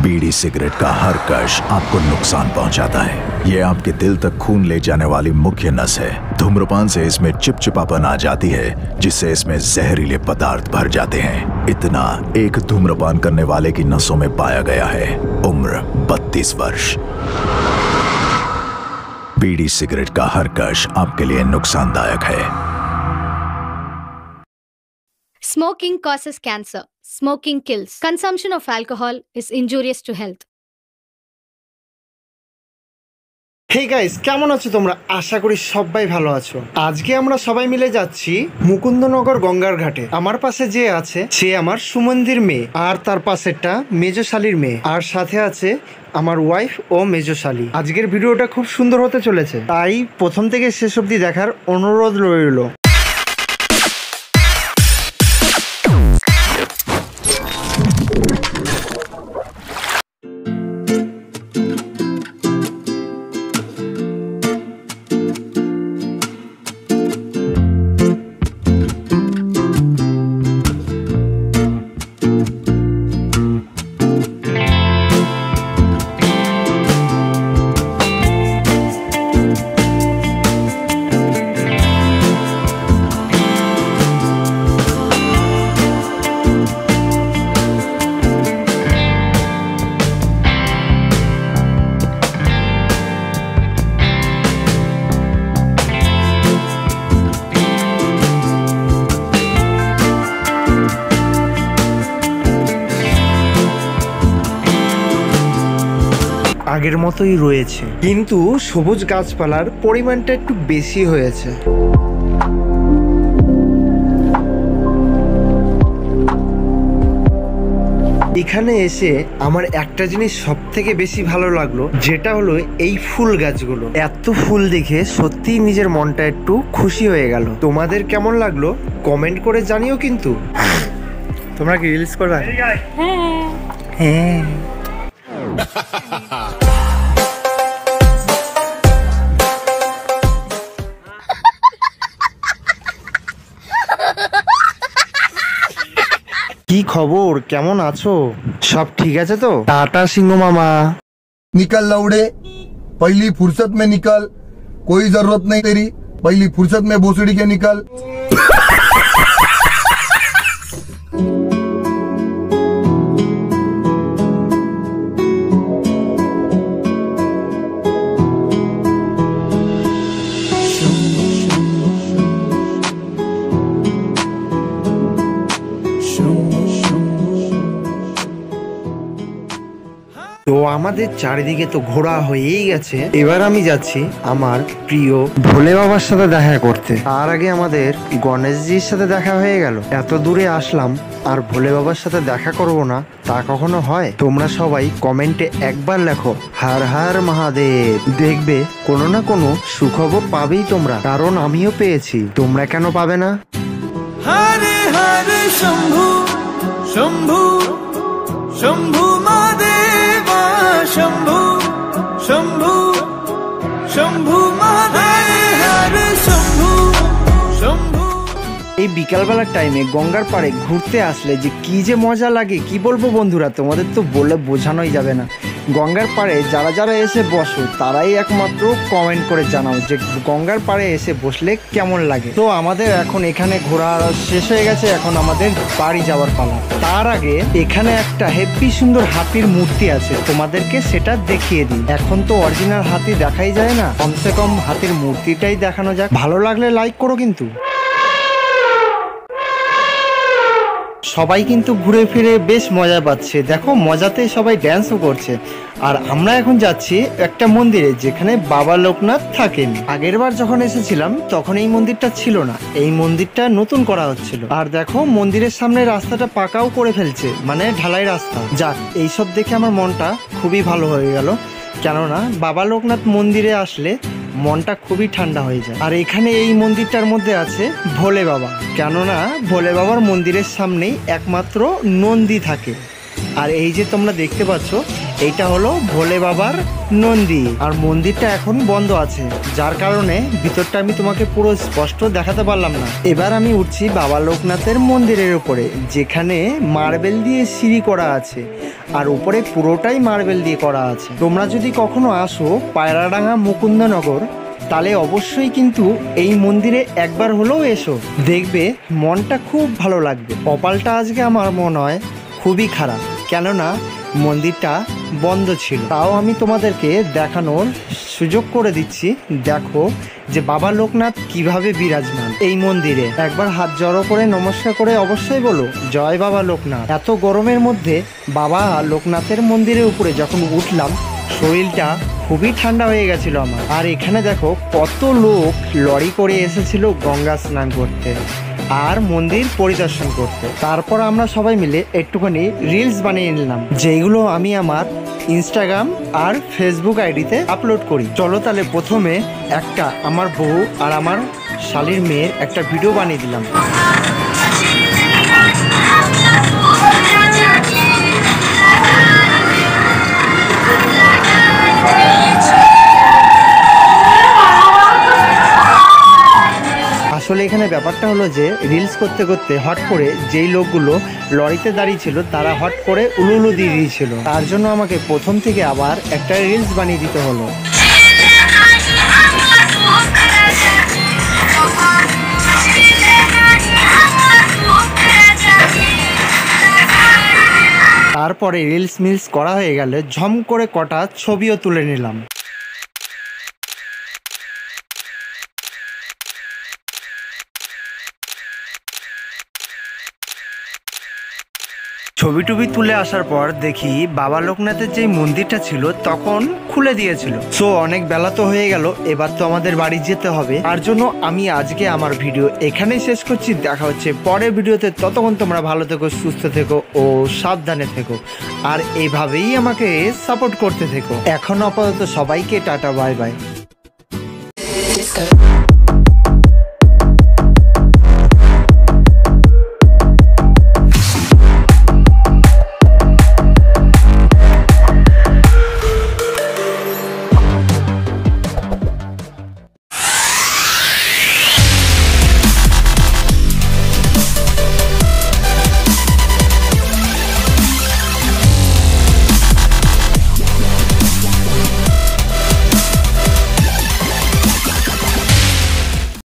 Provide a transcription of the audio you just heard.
बीड़ी cigarette का हर कश आपको नुकसान पहुंचाता है। ये आपके दिल तक खून ले जाने वाली मुख्य नस है। धूम्रपान से इसमें चिपचिपापन आ जाती है, जिससे इसमें जहरीले पदार्थ भर जाते हैं। इतना एक धूम्रपान करने वाले की नसों में पाया गया है। उम्र 32 वर्ष। बीड़ी सिगरेट का हर कश आपके लिए नुकसानदायक है। Smoking causes cancer. Smoking kills. Consumption of alcohol is injurious to health. Hey guys, কেমন আছো তোমরা? আশা করি সবাই ভালো আছো। আজকে আমরা সবাই মিলে যাচ্ছি মুকুন্দনগর গঙ্গার ঘাটে। আমার পাশে যে আছে সে আমার সুমন্দির মেয়ে, আর তার পাশেরটা মেজশালীর মেয়ে, আর সাথে আছে আমার ওয়াইফ ও মেজশালী। আজকের ভিডিওটা খুব সুন্দর হতে চলেছে, তাই প্রথম থেকে শেষ অবধি দেখার অনুরোধ রইল। আগের মতোই রয়েছে, কিন্তু সবুজ গাছপালার পরিমাণটা একটু বেশি হয়েছে। এখানে এসে আমার একটা জিনিস সব থেকে বেশি ভালো লাগলো, যেটা হলো এই ফুল গাছগুলো। এত ফুল দেখে সত্যিই নিজের মনটা একটু খুশি হয়ে গেল। তোমাদের কেমন লাগলো কমেন্ট করে জানিও কিন্তু। তোমরা কি রিলস করবে? হ্যাঁ। কি খবর, কেমন আছো? সব ঠিক আছে তো? টাটা সিংহ মামা। निकल लौड़े, पहली फुर्सत में निकल, कोई जरूरत नहीं तेरी, पहली फुर्सत में भोसड़ी के निकल। তো আমাদের চারিদিকে তো ঘোরা হয়েই গেছে, এবার আমি যাচ্ছি আমার প্রিয় ভোলে বাবার সাথে দেখা করতে। তার আগে আমাদের গণেশজির সাথে দেখা হয়ে গেল। এত দূরে আসলাম আর ভোলে বাবার সাথে দেখা করব না, তা কখনো হয়? তোমরা সবাই কমেন্টে একবার লেখো হর হর মহাদেব, দেখবে কোনো না কোনো সুখবর পাবেই তোমরা, কারণ আমিও পেয়েছি। তোমরা কেন পাবে না? হরে হরে শম্ভু শম্ভু শম্ভু মহাদেব, শম্ভু শম্ভু শম্ভু মহাদেব, হরে শম্ভু শম্ভু। এই বিকালবেলার টাইমে গঙ্গার পাড়ে ঘুরতে আসলে যে কি যে মজা লাগে কি বলবো বন্ধুরা, তোমাদের তো বলে বোঝানোই যাবে না। গঙ্গার পাড়ে যারা যারা এসে বসো তারাই একমাত্র কমেন্ট করে জানাও যে গঙ্গার পাড়ে এসে বসলে কেমন লাগে। তো আমাদের এখন এখানে ঘোরা শেষ হয়ে গেছে, এখন আমাদের বাড়ি যাওয়ার পালা। তার আগে এখানে একটা হেব্বি সুন্দর হাতির মূর্তি আছে, তোমাদেরকে সেটা দেখিয়ে দিই। এখন তো অরিজিনাল হাতি দেখাই যায় না, কমসে কম হাতির মূর্তিটাই দেখানো যাক। ভালো লাগলে লাইক করো কিন্তু। সবাই কিন্তু ঘুরে ফিরে বেশ মজা পাচ্ছে, দেখো মজাতে সবাই ড্যান্সও করছে। আর আমরা এখন যাচ্ছি একটা মন্দিরে যেখানে বাবা লোকনাথ থাকেন। আগের বার যখন এসেছিলাম তখন এই মন্দিরটা ছিল না, এই মন্দিরটা নতুন করা হচ্ছিল। আর দেখো মন্দিরের সামনে রাস্তাটা পাকাও করে ফেলছে, মানে ঢালাই রাস্তা। যাক, এইসব দেখে আমার মনটা খুবই ভালো হয়ে গেল, কেননা বাবা লোকনাথ মন্দিরে আসলে মনটা খুবই ঠান্ডা হয়ে যায়। আর এখানে এই মন্দিরটার মধ্যে আছে ভোলে বাবা, কেননা ভোলে বাবার মন্দিরের সামনেই একমাত্র নন্দী থাকে। আর এই যে তোমরা দেখতে পাচ্ছ এইটা হলো ভোলে বাবার নন্দী। আর মন্দিরটা এখন বন্ধ আছে, যার কারণে ভিতরটা আমি তোমাকে পুরো স্পষ্ট দেখাতে পারলাম না। এবার আমি উঠছি বাবা লোকনাথের মন্দিরের উপরে, যেখানে মার্বেল দিয়ে সিঁড়ি করা আছে আর উপরে পুরোটাই মার্বেল দিয়ে করা আছে। তোমরা যদি কখনো আসো পায়রাডাঙ্গা মুকুন্দনগর, তাহলে অবশ্যই কিন্তু এই মন্দিরে একবার হলেও এসো, দেখবে মনটা খুব ভালো লাগবে। কপালটা আজকে আমার মনে হয় খুবই খারাপ, কেননা মন্দিরটা বন্ধ ছিল। তাও আমি তোমাদেরকে দেখানোর সুযোগ করে দিচ্ছি। দেখো যে বাবা লোকনাথ কিভাবে বিরাজমান এই মন্দিরে। একবার হাত জড়ো করে নমস্কার করে অবশ্যই বলো জয় বাবা লোকনাথ। এত গরমের মধ্যে বাবা লোকনাথের মন্দিরের উপরে যখন উঠলাম, শরীরটা খুবই ঠান্ডা হয়ে গেছিল আমার। আর এখানে দেখো কত লোক লরি করে এসেছিল গঙ্গা স্নান করতে আর মন্দির পরিদর্শন করতে। তারপর আমরা সবাই মিলে একটুখানি রিলস বানিয়ে নিলাম, যেগুলো আমি আমার ইনস্টাগ্রাম আর ফেসবুক আইডিতে আপলোড করি। চলো তাহলে প্রথমে একটা আমার বউ আর আমার শালির মেয়ের একটা ভিডিও বানিয়ে দিলাম। আসলে এখানে ব্যাপারটা হলো যে রিলস করতে করতে হট করে যেই লোকগুলো লরিতে দাঁড়িয়ে ছিল তারা হট করে উলুলু দিয়ে দিয়েছিল, তার জন্য আমাকে প্রথম থেকে আবার একটা রিলস বানিয়ে দিতে হলো। তারপরে রিলস মিলস করা হয়ে গেলে ঝম করে কটা ছবিও তুলে নিলাম। ছবি টবি তুলে আসার পর দেখি বাবা লোকনাথের যে মন্দিরটা ছিল তখন খুলে দিয়েছিল। সো অনেক বেলা তো হয়ে গেল, এবার তো আমাদের বাড়ি যেতে হবে। তার জন্য আমি আজকে আমার ভিডিও এখানেই শেষ করছি। দেখা হচ্ছে পরের ভিডিওতে, ততক্ষণ তোমরা ভালো থেকো, সুস্থ থেকো ও সাবধানে থেকো, আর এইভাবেই আমাকে সাপোর্ট করতে থেকো। এখন আপাতত সবাইকে টাটা, বাই বাই।